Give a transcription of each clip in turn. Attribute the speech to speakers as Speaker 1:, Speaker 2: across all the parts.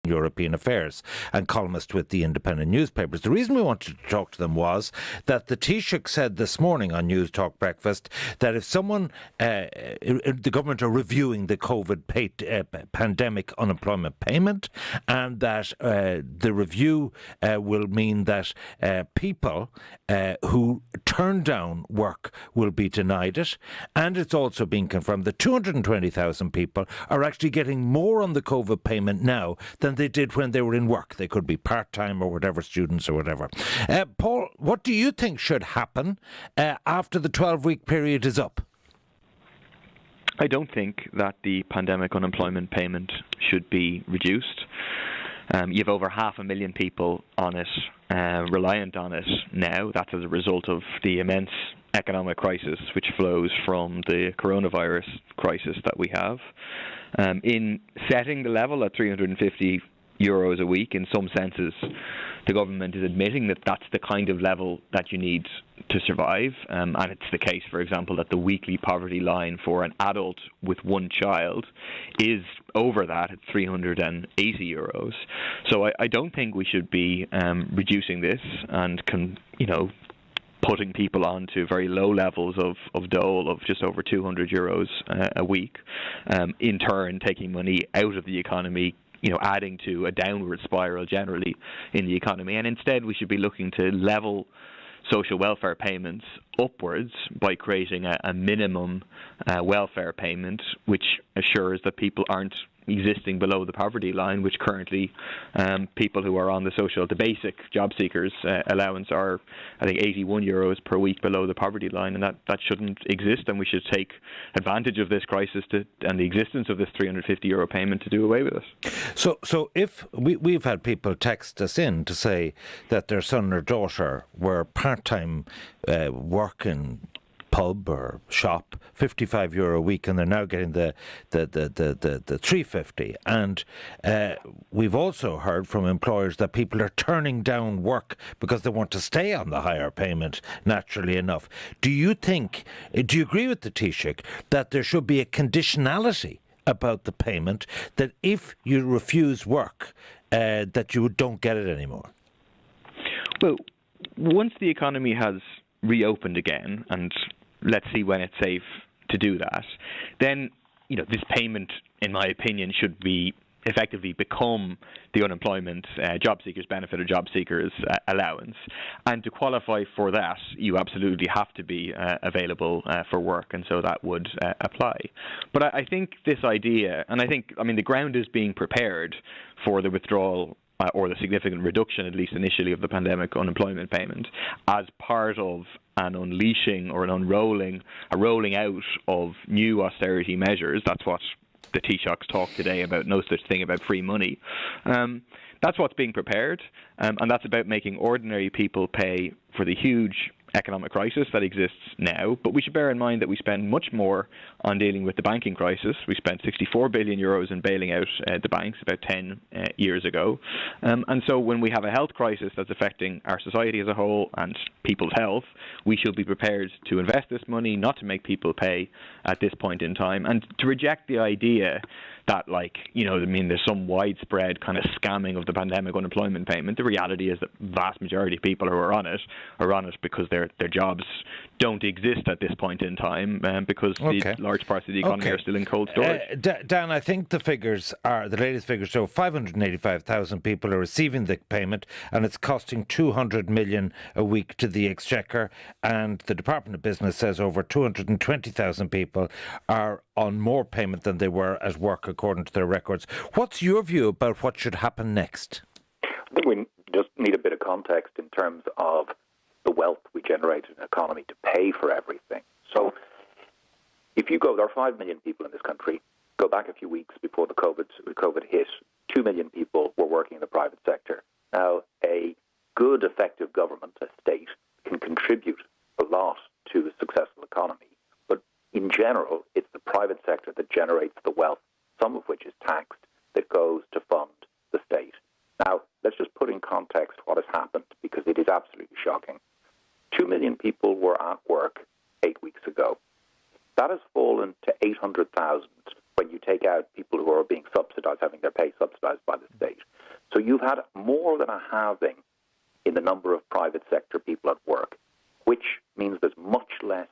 Speaker 1: European affairs and columnist with the independent newspapers. The reason we wanted to talk to them was that the Taoiseach said this morning on News Talk Breakfast that if someone, the government are reviewing the COVID pandemic unemployment payment, and that the review will mean that people who turn down work will be denied it, and it's also been confirmed that 220,000 people are actually getting more on the COVID payment now than they did when they were in work. They could be part-time or whatever, students or whatever. Paul, what do you think should happen after the 12-week period is up?
Speaker 2: I don't think that the pandemic unemployment payment should be reduced. You have over 500,000 people on it, reliant on it now. That's as a result of the immense economic crisis which flows from the coronavirus crisis that we have. In setting the level at €350 a week, in some senses, the government is admitting that that's the kind of level that you need to survive. And it's the case, for example, that the weekly poverty line for an adult with one child is over that at €380. So I don't think we should be reducing this and putting people on to very low levels of dole of just over €200 a week, in turn taking money out of the economy, adding to a downward spiral generally in the economy. And instead we should be looking to level social welfare payments upwards by creating a minimum welfare payment which assures that people aren't existing below the poverty line, which currently people who are on the basic job seekers allowance are, I think, €81 per week below the poverty line, and that shouldn't exist, and we should take advantage of this crisis and the existence of this €350 payment to do away with it.
Speaker 1: So if we've had people text us in to say that their son or daughter were part-time working pub or shop, €55 a week, and they're now getting the $350. And we've also heard from employers that people are turning down work because they want to stay on the higher payment, naturally enough. Do you agree with the Taoiseach that there should be a conditionality about the payment, that if you refuse work, that you don't get it anymore?
Speaker 2: Well, once the economy has reopened again, and let's see when it's safe to do that, then this payment, in my opinion, should be effectively become the unemployment job seekers benefit or job seekers allowance. And to qualify for that, you absolutely have to be available for work, and so that would apply. But I think this idea, and the ground is being prepared for the withdrawal or the significant reduction, at least initially, of the pandemic unemployment payment as part of an unleashing or a rolling out of new austerity measures. That's what the Taoiseach's talk today about, no such thing about free money. That's what's being prepared, and that's about making ordinary people pay for the huge economic crisis that exists now. But we should bear in mind that we spend much more on dealing with the banking crisis. We spent €64 billion in bailing out the banks about 10 years ago. And so when we have a health crisis that's affecting our society as a whole and people's health, we should be prepared to invest this money, not to make people pay at this point in time, and to reject the idea that, there's some widespread kind of scamming of the pandemic unemployment payment. The reality is that vast majority of people who are on it because their jobs don't exist at this point in time, because the large parts of the economy are still in cold storage.
Speaker 1: Dan, I think the latest figures show 585,000 people are receiving the payment, and it's costing 200 million a week to the Exchequer, and the Department of Business says over 220,000 people are on more payment than they were at work, according to their records. What's your view about what should happen next?
Speaker 3: I think we just need a bit of context in terms of the wealth we generate in an economy to pay for everything. So if there are 5 million people in this country. Go back a few weeks before the COVID hit, 2 million people were working in the private sector. Now, a good, effective government, a state, can contribute a lot to a successful economy. But in general, it's the private sector that generates the wealth, some of which is taxed, that goes to fund the state. Now, let's just put in context what has happened, because it is absolutely shocking. 2 million people were at work 8 weeks ago. That has fallen to 800,000 when you take out people who are being subsidised, having their pay subsidised by the state. So you've had more than a halving in the number of private sector people at work, which means there's much less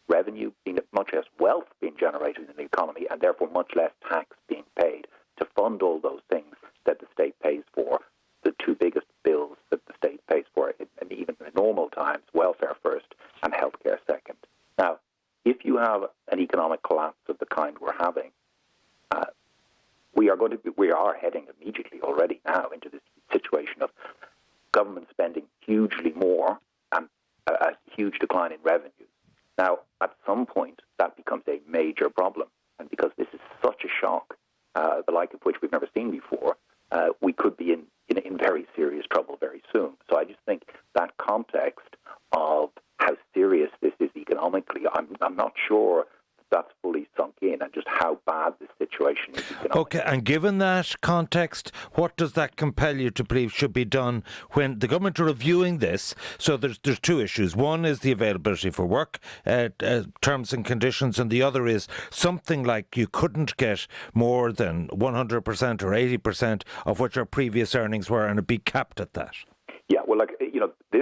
Speaker 3: revenue, much less wealth being generated in the economy, and therefore much less tax being paid to fund all those things that the state pays for. The two biggest bills that the state pays for, and even in normal times, welfare first and healthcare second. Now, if you have an economic collapse of the kind we're having, we are heading immediately already now into this situation of government spending hugely more and a huge decline in revenues. Now, at some point, that becomes a major problem, and because this is such a shock, the like of which we've never seen before, we could be in very serious trouble very soon. So I just think that context of how serious this is economically, I'm not sure that's fully sunk in, and just how bad this situation is economically.
Speaker 1: Okay, and given that context, what does that compel you to believe should be done when the government are reviewing this? So there's two issues. One is the availability for work, terms and conditions, and the other is something like you couldn't get more than 100% or 80% of what your previous earnings were, and it'd be capped at that.
Speaker 3: Yeah, well,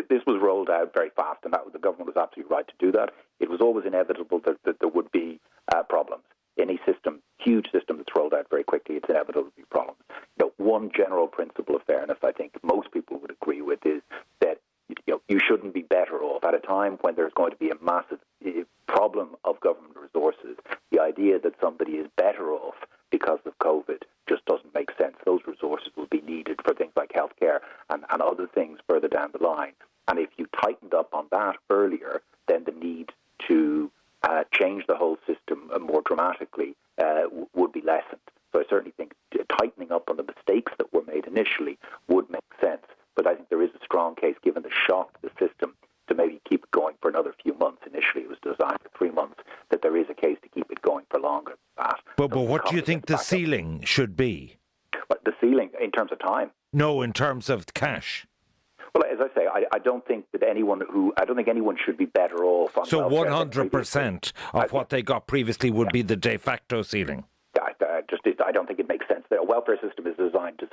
Speaker 3: this was rolled out very fast, and the government was absolutely right to do that. It was always inevitable that there would be problems. Any system, huge system that's rolled out very quickly, it's inevitable to be problems. One general principle of fairness I think most people would agree with is that you shouldn't be better off at a time when there's going to be a massive problem of government resources. The idea that somebody is better off because of COVID just doesn't make sense. Those resources will be needed for things like healthcare and other things further down the line. And if you tightened up on that earlier, then the need to change the whole system more dramatically would be lessened. So I certainly think tightening up on the mistakes that were made initially would make sense. But I think there is a strong case, given the shock to the system, to maybe keep it going for another few months. Initially it was designed for 3 months, that there is a case to keep it going for longer than that.
Speaker 1: But what do you think the ceiling should be?
Speaker 3: But the ceiling in terms of time?
Speaker 1: No, in terms of cash.
Speaker 3: Well, as I say, I don't think anyone should be better off. On
Speaker 1: so 100% of what they got previously would be the de facto ceiling.
Speaker 3: I don't think it makes sense. The welfare system is designed as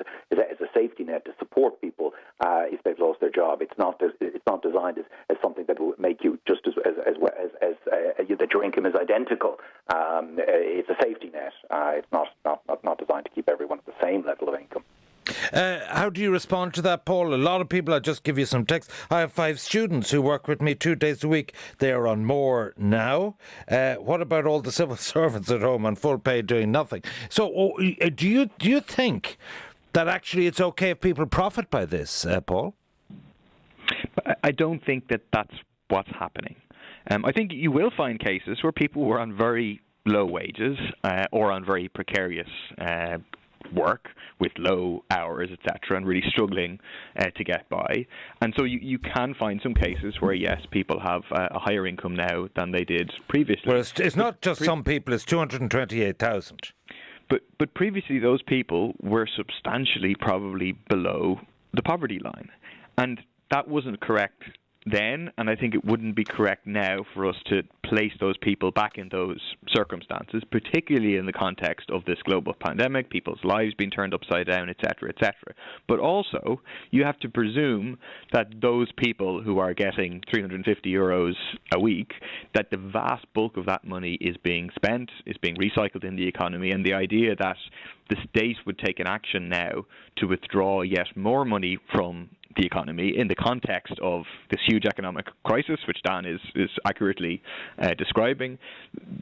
Speaker 3: a safety net to support people if they've lost their job. It's not designed as something that will make you just as that your income is identical. It's a safety net. It's not designed to keep everyone at the same level of income.
Speaker 1: How do you respond to that, Paul? A lot of people, I'll just give you some text. I have 5 students who work with me 2 days a week. They are on more now. What about all the civil servants at home on full pay doing nothing? So do you think that actually it's okay if people profit by this, Paul?
Speaker 2: I don't think that that's what's happening. I think you will find cases where people were on very low wages or on very precarious work with low hours, etc., and really struggling to get by. And so you can find some cases where, yes, people have a higher income now than they did previously.
Speaker 1: Well, it's not just some people, it's 228,000.
Speaker 2: But previously those people were substantially probably below the poverty line. And that wasn't correct then, and I think it wouldn't be correct now for us to place those people back in those circumstances, particularly in the context of this global pandemic, people's lives being turned upside down, etc., etc. But also, you have to presume that those people who are getting €350 a week, that the vast bulk of that money is being spent, is being recycled in the economy, and the idea that the state would take an action now to withdraw yet more money from the economy in the context of this huge economic crisis, which Dan is accurately describing,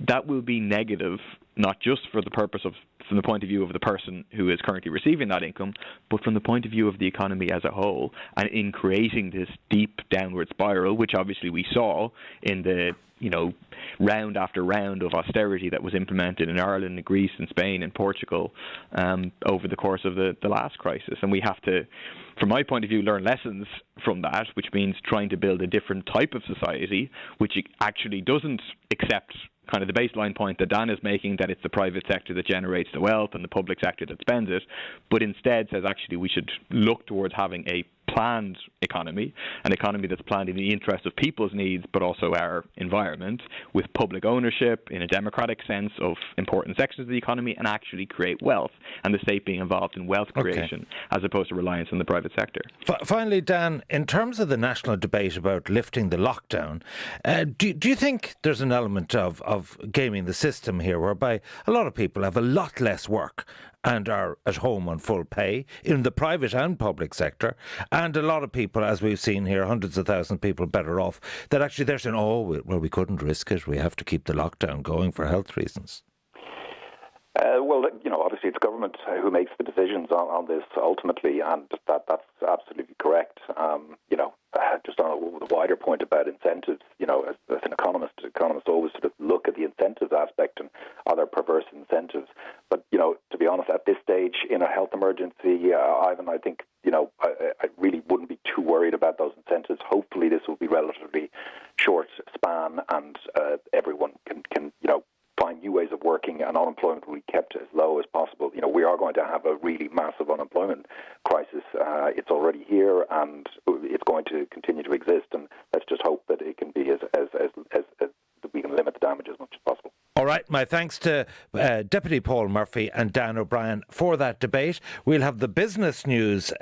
Speaker 2: that will be negative, not just for the purpose of, from the point of view of the person who is currently receiving that income, but from the point of view of the economy as a whole, and in creating this deep downward spiral, which obviously we saw in the round after round of austerity that was implemented in Ireland, and Greece, and Spain, and Portugal over the course of the last crisis. And we have to, from my point of view, learn lessons from that, which means trying to build a different type of society, which actually doesn't accept kind of the baseline point that Dan is making, that it's the private sector that generates the wealth and the public sector that spends it, but instead says actually we should look towards having a planned economy, an economy that's planned in the interest of people's needs, but also our environment, with public ownership in a democratic sense of important sections of the economy, and actually create wealth, and the state being involved in wealth creation as opposed to reliance on the private sector.
Speaker 1: Finally, Dan, in terms of the national debate about lifting the lockdown, do you think there's an element of gaming the system here, whereby a lot of people have a lot less work and are at home on full pay in the private and public sector, and a lot of people, as we've seen here, hundreds of thousands of people better off, that actually they're saying, oh, well, we couldn't risk it, we have to keep the lockdown going for health reasons?
Speaker 3: Well, obviously it's government who makes the decisions on this ultimately, and that's absolutely correct. Just on the wider point about incentives, as an economist, economists always sort of look at the incentives aspect and other perverse incentives. But, to be honest, at this stage in a health emergency, Ivan, I think, I really wouldn't be too worried about those incentives. Hopefully this will be relatively short span, and everyone can find new ways of working, and unemployment will be kept as low as possible. We are going to have a really massive unemployment crisis. It's already here, and it's going to continue to exist. And let's just hope that it can be as we can limit the damage as much as possible.
Speaker 1: All right, my thanks to Deputy Paul Murphy and Dan O'Brien for that debate. We'll have the business news